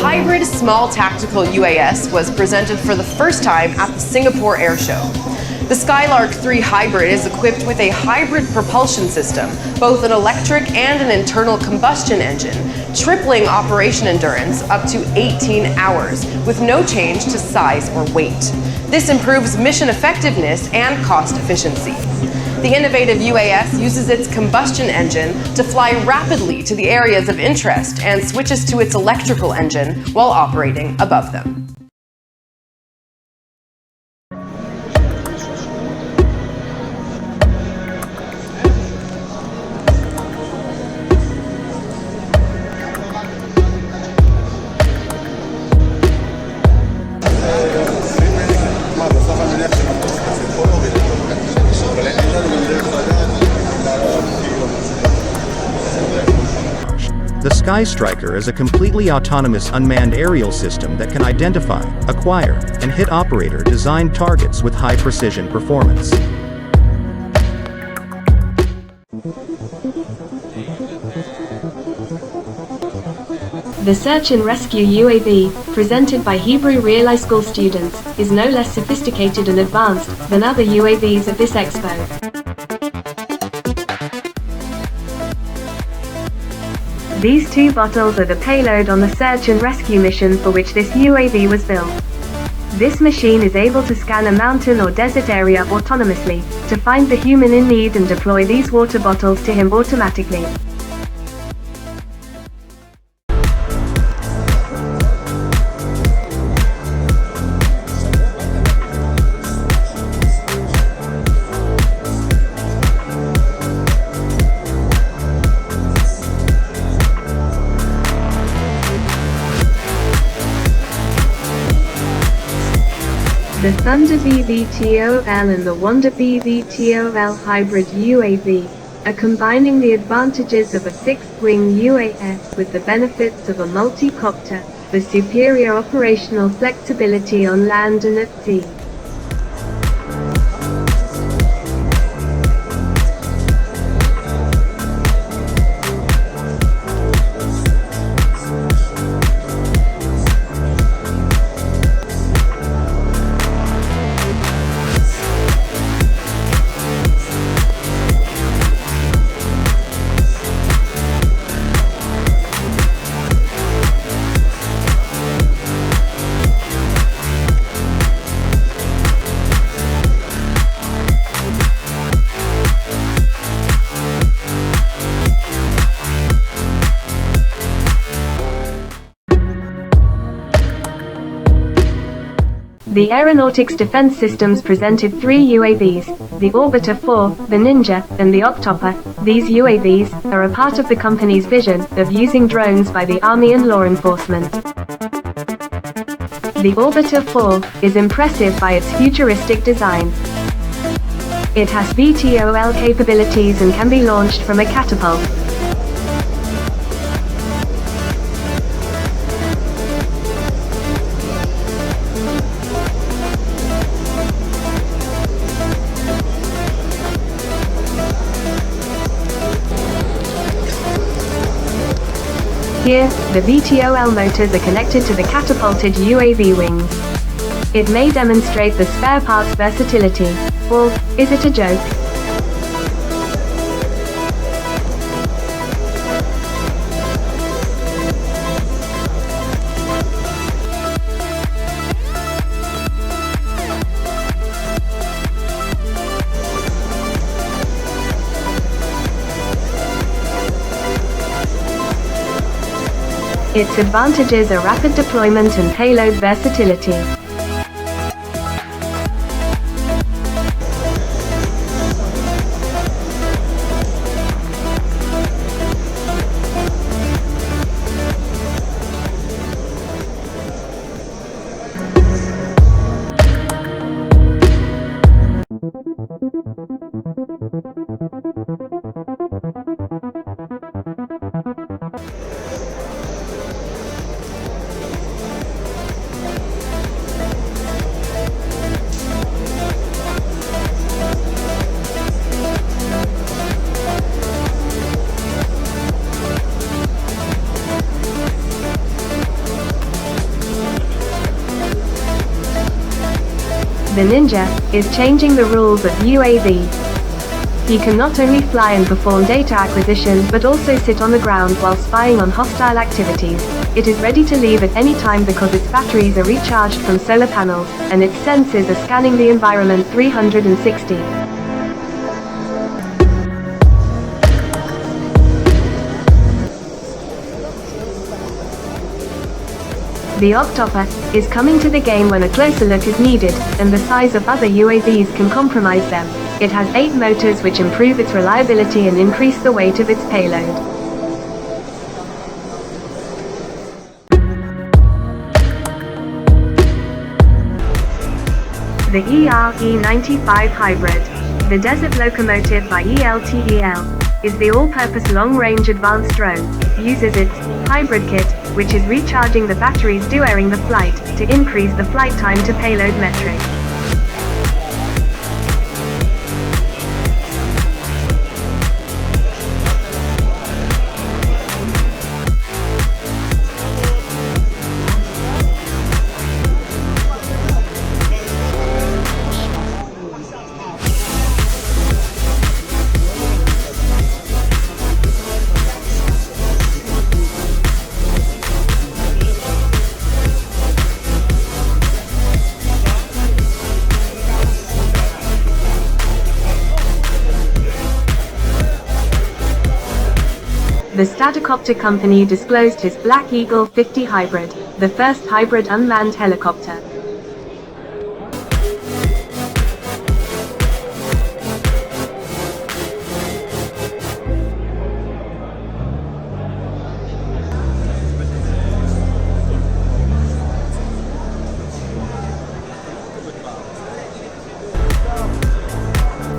hybrid small tactical UAS was presented for the first time at the Singapore Air Show. The Skylark 3 Hybrid is equipped with a hybrid propulsion system, both an electric and an internal combustion engine, tripling operation endurance up to 18 hours, with no change to size or weight. This improves mission effectiveness and cost efficiency. The innovative UAS uses its combustion engine to fly rapidly to the areas of interest and switches to its electrical engine while operating above them. The Sky Striker is a completely autonomous unmanned aerial system that can identify, acquire, and hit operator-designed targets with high-precision performance. The Search and Rescue UAV, presented by Hebrew Real High School students, is no less sophisticated and advanced than other UAVs at this expo. These two bottles are the payload on the search and rescue mission for which this UAV was built. This machine is able to scan a mountain or desert area autonomously, to find the human in need and deploy these water bottles to him automatically. The Thunder BVTOL and the Wonder BVTOL hybrid UAV are combining the advantages of a fixed-wing UAS with the benefits of a multi-copter, for superior operational flexibility on land and at sea. The Aeronautics Defense Systems presented 3 UAVs, the Orbiter 4, the Ninja, and the Octoper. These UAVs are a part of the company's vision of using drones by the Army and law enforcement. The Orbiter 4 is impressive by its futuristic design. It has VTOL capabilities and can be launched from a catapult. Here, the VTOL motors are connected to the catapulted UAV wings. It may demonstrate the spare parts versatility. Or, is it a joke? Its advantages are rapid deployment and payload versatility. The Ninja is changing the rules of UAV. He can not only fly and perform data acquisition but also sit on the ground while spying on hostile activities. It is ready to leave at any time because its batteries are recharged from solar panels, and its sensors are scanning the environment 360. The Octopus is coming to the game when a closer look is needed, and the size of other UAVs can compromise them. It has 8 motors which improve its reliability and increase the weight of its payload. The ERE-95 Hybrid, the desert locomotive by ELTEL, is the all-purpose long-range advanced drone. It uses its hybrid kit, which is recharging the batteries during the flight, to increase the flight time to payload metric. The Stratocopter company disclosed his Black Eagle 50 hybrid, the first hybrid unmanned helicopter.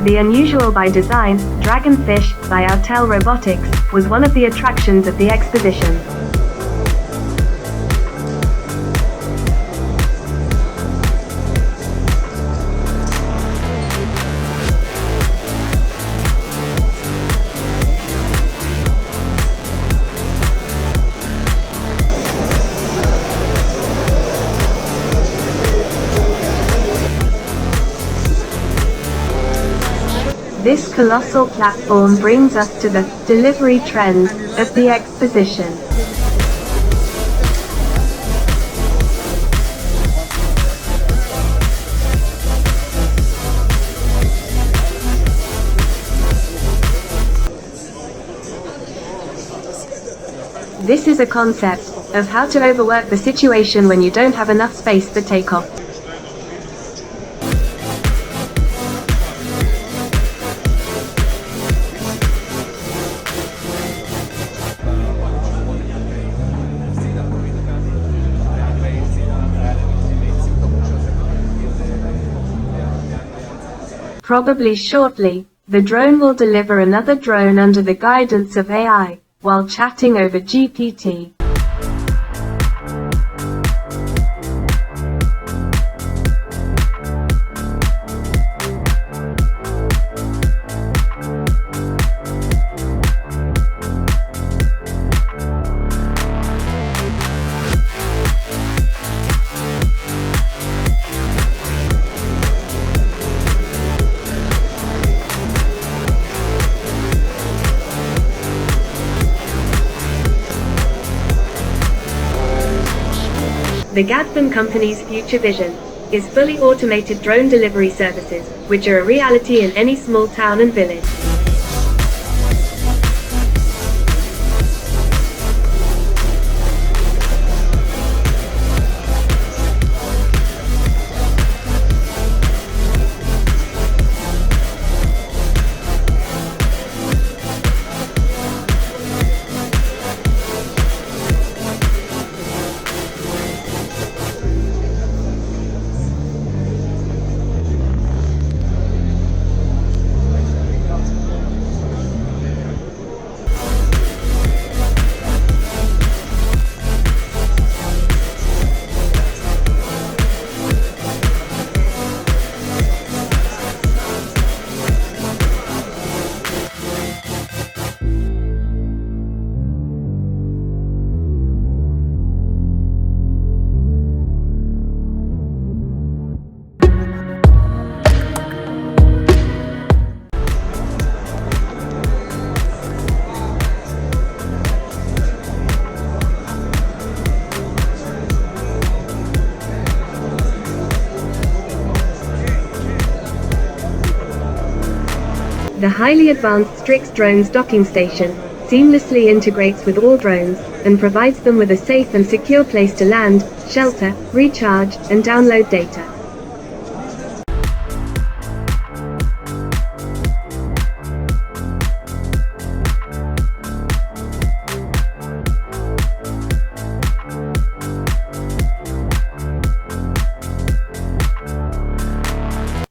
The unusual by design, Dragonfish, by Autel Robotics, was one of the attractions of the exposition. This colossal platform brings us to the delivery trend of the exposition. This is a concept of how to overwork the situation when you don't have enough space for takeoff. Probably shortly, the drone will deliver another drone under the guidance of AI, while chatting over GPT. The Gadsden Company's future vision is fully automated drone delivery services, which are a reality in any small town and village. The highly advanced Strix Drones docking station seamlessly integrates with all drones and provides them with a safe and secure place to land, shelter, recharge, and download data.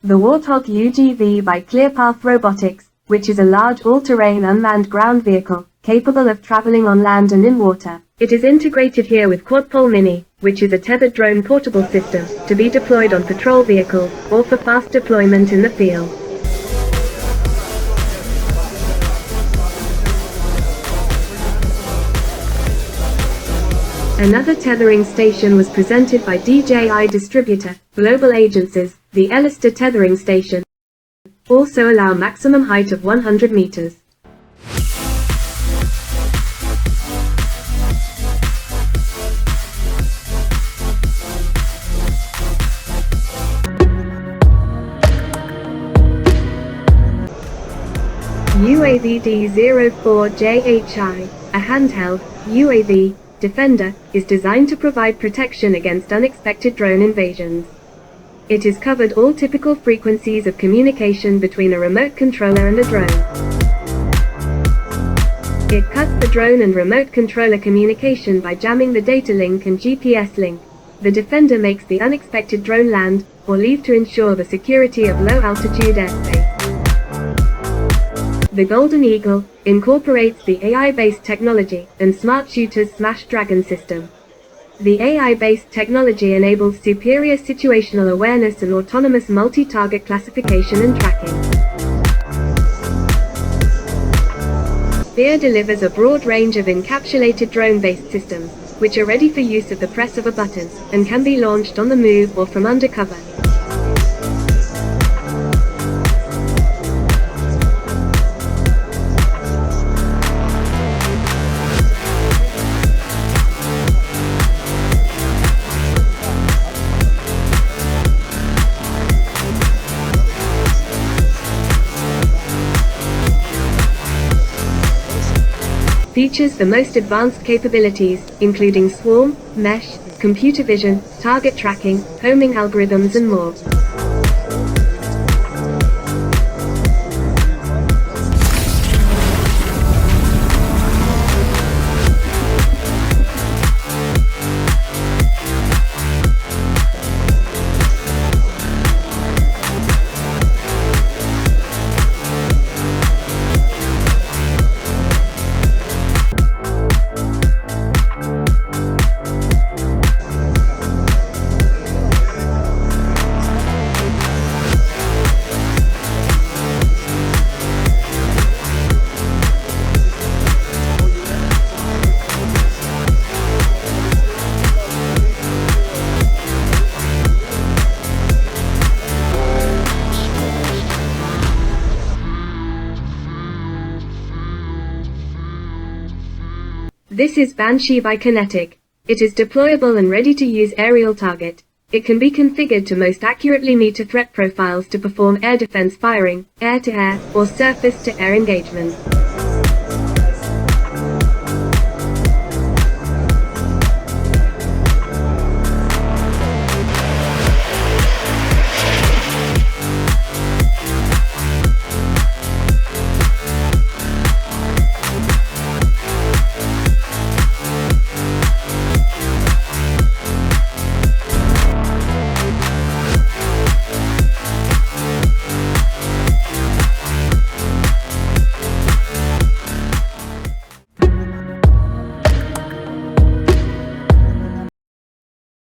The Warthog UGV by ClearPath Robotics, which is a large all-terrain unmanned ground vehicle, capable of traveling on land and in water. It is integrated here with Quadpole Mini, which is a tethered drone portable system, to be deployed on patrol vehicles, or for fast deployment in the field. Another tethering station was presented by DJI Distributor Global Agencies. The Ellister tethering station also allow maximum height of 100 meters. UAV D04JHI, a handheld UAV Defender, is designed to provide protection against unexpected drone invasions. It is covered all typical frequencies of communication between a remote controller and a drone. It cuts the drone and remote controller communication by jamming the data link and GPS link. The Defender makes the unexpected drone land or leave to ensure the security of low-altitude airspace. The Golden Eagle incorporates the AI-based technology and Smart Shooter's Smash Dragon system. The AI-based technology enables superior situational awareness and autonomous multi-target classification and tracking. Spear delivers a broad range of encapsulated drone-based systems, which are ready for use at the press of a button, and can be launched on the move or from under cover. Features the most advanced capabilities, including swarm, mesh, computer vision, target tracking, homing algorithms and more. This is Banshee by Kinetic. It is deployable and ready to use aerial target. It can be configured to most accurately meet threat profiles to perform air defense firing, air-to-air, or surface-to-air engagement.